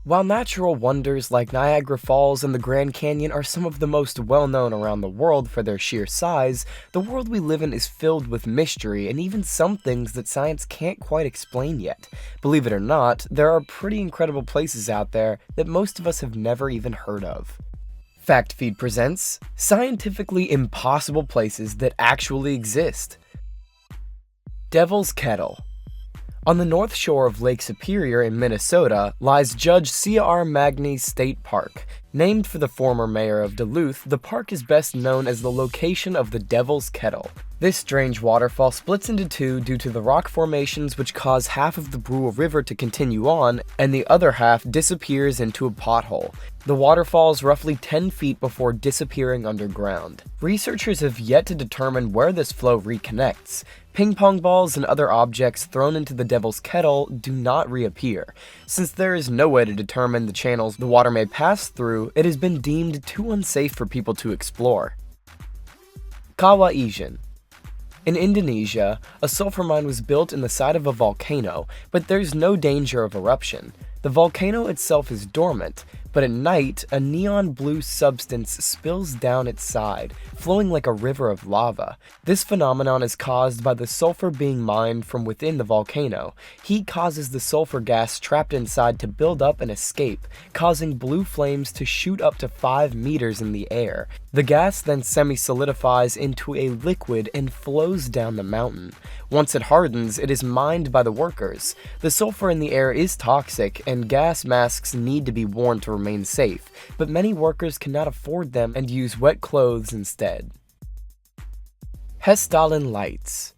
While natural wonders like Niagara Falls and the Grand Canyon are some of the most well-known around the world for their sheer size, the world we live in is filled with mystery and even some things that science can't quite explain yet. Believe it or not, there are pretty incredible places out there that most of us have never even heard of. Fact Feed presents scientifically impossible places that actually exist. Devil's Kettle. On the north shore of Lake Superior in Minnesota lies Judge C.R. Magny's State Park. Named for the former mayor of Duluth, the park is best known as the location of the Devil's Kettle. This strange waterfall splits into two due to the rock formations which cause half of the Brule River to continue on, and the other half disappears into a pothole. The water falls roughly 10 feet before disappearing underground. Researchers have yet to determine where this flow reconnects. Ping pong balls and other objects thrown into the Devil's Kettle do not reappear. Since there is no way to determine the channels the water may pass through, it has been deemed too unsafe for people to explore. Kawah Ijen. In Indonesia, a sulfur mine was built in the side of a volcano, but there's no danger of eruption. The volcano itself is dormant, but at night, a neon blue substance spills down its side, flowing like a river of lava. This phenomenon is caused by the sulfur being mined from within the volcano. Heat causes the sulfur gas trapped inside to build up and escape, causing blue flames to shoot up to 5 meters in the air. The gas then semi-solidifies into a liquid and flows down the mountain. Once it hardens, it is mined by the workers. The sulfur in the air is toxic, and gas masks need to be worn to remain safe, but many workers cannot afford them and use wet clothes instead. HESSDALEN lights.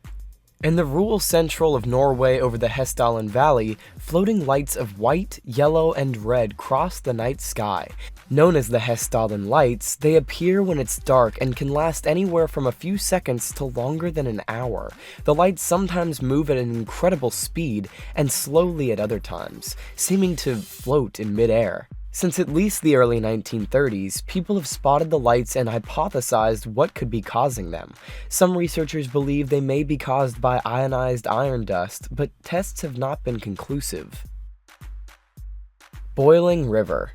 In the rural central of Norway over the HESSDALEN Valley, floating lights of white, yellow, and red cross the night sky. Known as the HESSDALEN lights, they appear when it's dark and can last anywhere from a few seconds to longer than an hour. The lights sometimes move at an incredible speed and slowly at other times, seeming to float in midair. Since at least the early 1930s, people have spotted the lights and hypothesized what could be causing them. Some researchers believe they may be caused by ionized iron dust, but tests have not been conclusive. Boiling River.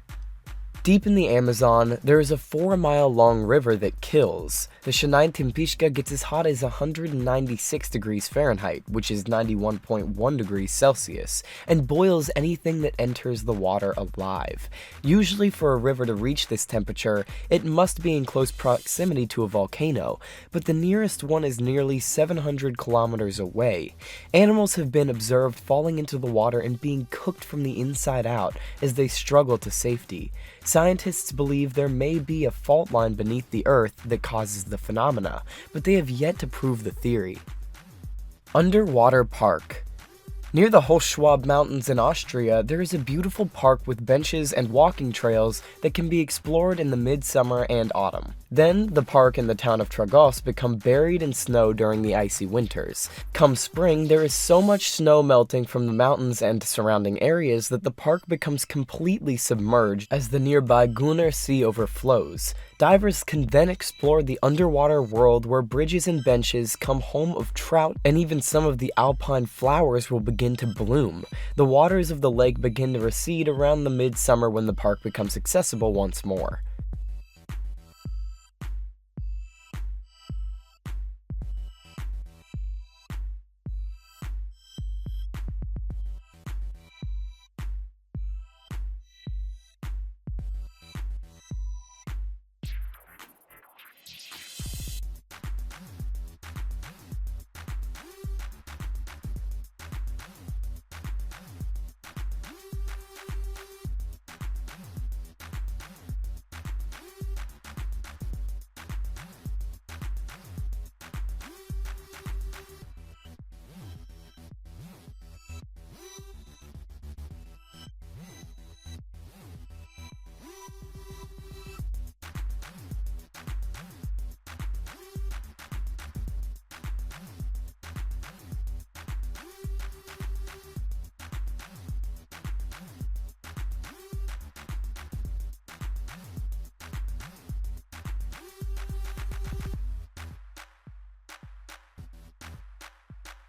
Deep in the Amazon, there is a 4-mile-long river that kills. The Shanay-Timpishka gets as hot as 196 degrees Fahrenheit, which is 91.1 degrees Celsius, and boils anything that enters the water alive. Usually for a river to reach this temperature, it must be in close proximity to a volcano, but the nearest one is nearly 700 kilometers away. Animals have been observed falling into the water and being cooked from the inside out as they struggle to safety. Scientists believe there may be a fault line beneath the Earth that causes the phenomena, but they have yet to prove the theory. Underwater Park. Near the Hochschwab Mountains in Austria, there is a beautiful park with benches and walking trails that can be explored in the midsummer and autumn. Then, the park and the town of Tragos become buried in snow during the icy winters. Come spring, there is so much snow melting from the mountains and surrounding areas that the park becomes completely submerged as the nearby Gunner Sea overflows. Divers can then explore the underwater world where bridges and benches come home of trout, and even some of the alpine flowers will begin to bloom. The waters of the lake begin to recede around the midsummer when the park becomes accessible once more.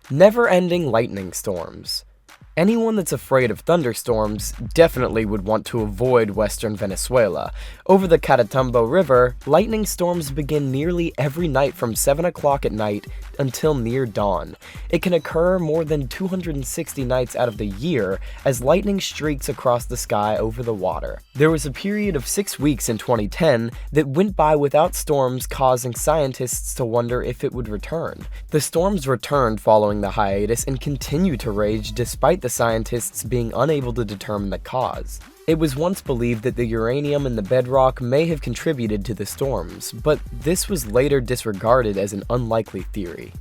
Never-ending lightning storms. Anyone that's afraid of thunderstorms definitely would want to avoid western Venezuela. Over the Catatumbo River, lightning storms begin nearly every night from 7 o'clock at night until near dawn. It can occur more than 260 nights out of the year as lightning streaks across the sky over the water. There was a period of 6 weeks in 2010 that went by without storms, causing scientists to wonder if it would return. The storms returned following the hiatus and continue to rage despite the scientists being unable to determine the cause. It was once believed that the uranium in the bedrock may have contributed to the storms, but this was later disregarded as an unlikely theory.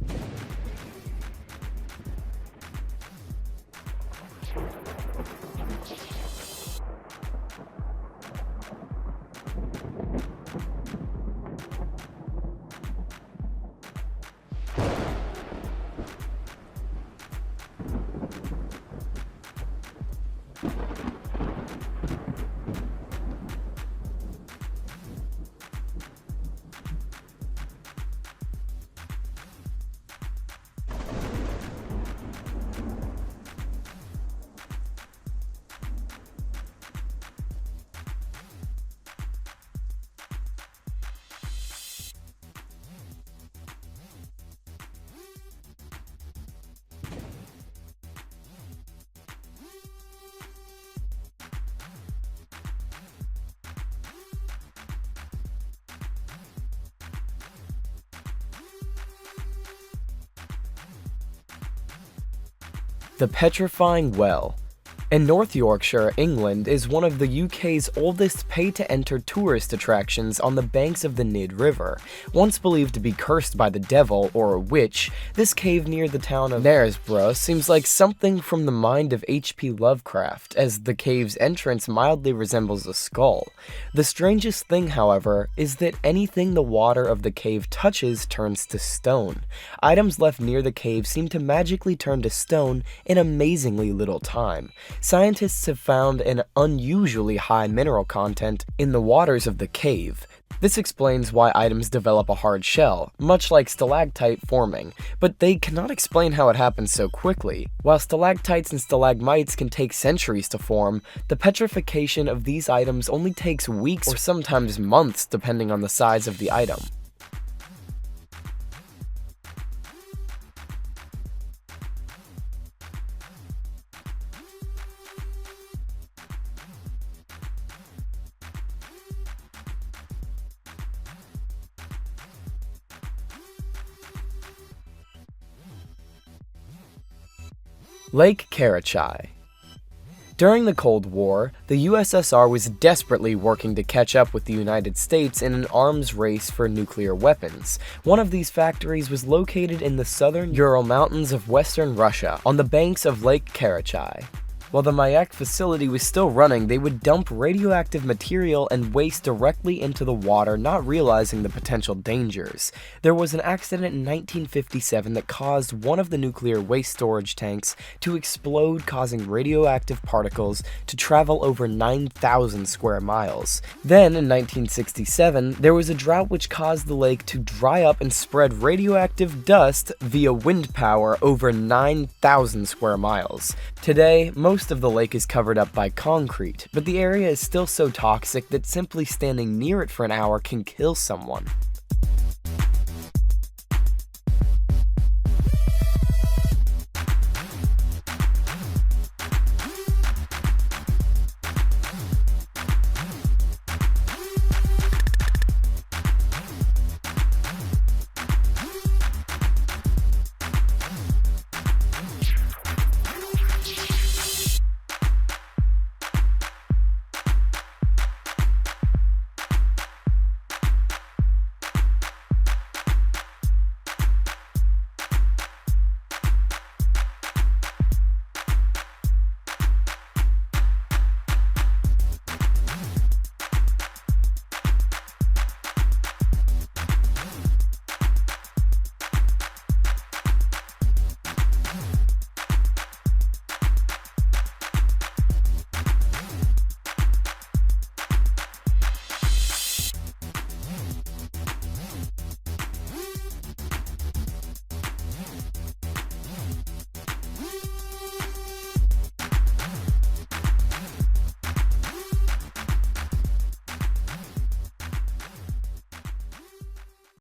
The Petrifying Well. In North Yorkshire, England, is one of the UK's oldest pay-to-enter tourist attractions on the banks of the Nid River. Once believed to be cursed by the devil or a witch, this cave near the town of Knaresborough seems like something from the mind of H.P. Lovecraft, as the cave's entrance mildly resembles a skull. The strangest thing, however, is that anything the water of the cave touches turns to stone. Items left near the cave seem to magically turn to stone in amazingly little time. Scientists have found an unusually high mineral content in the waters of the cave. This explains why items develop a hard shell, much like stalactite forming, but they cannot explain how it happens so quickly. While stalactites and stalagmites can take centuries to form, the petrification of these items only takes weeks or sometimes months depending on the size of the item. Lake Karachay. During the Cold War, the USSR was desperately working to catch up with the United States in an arms race for nuclear weapons. One of these factories was located in the southern Ural Mountains of western Russia, on the banks of Lake Karachay. While the Mayak facility was still running, they would dump radioactive material and waste directly into the water, not realizing the potential dangers. There was an accident in 1957 that caused one of the nuclear waste storage tanks to explode, causing radioactive particles to travel over 9,000 square miles. Then, in 1967, there was a drought which caused the lake to dry up and spread radioactive dust via wind power over 9,000 square miles. Today, most of the lake is covered up by concrete, but the area is still so toxic that simply standing near it for an hour can kill someone.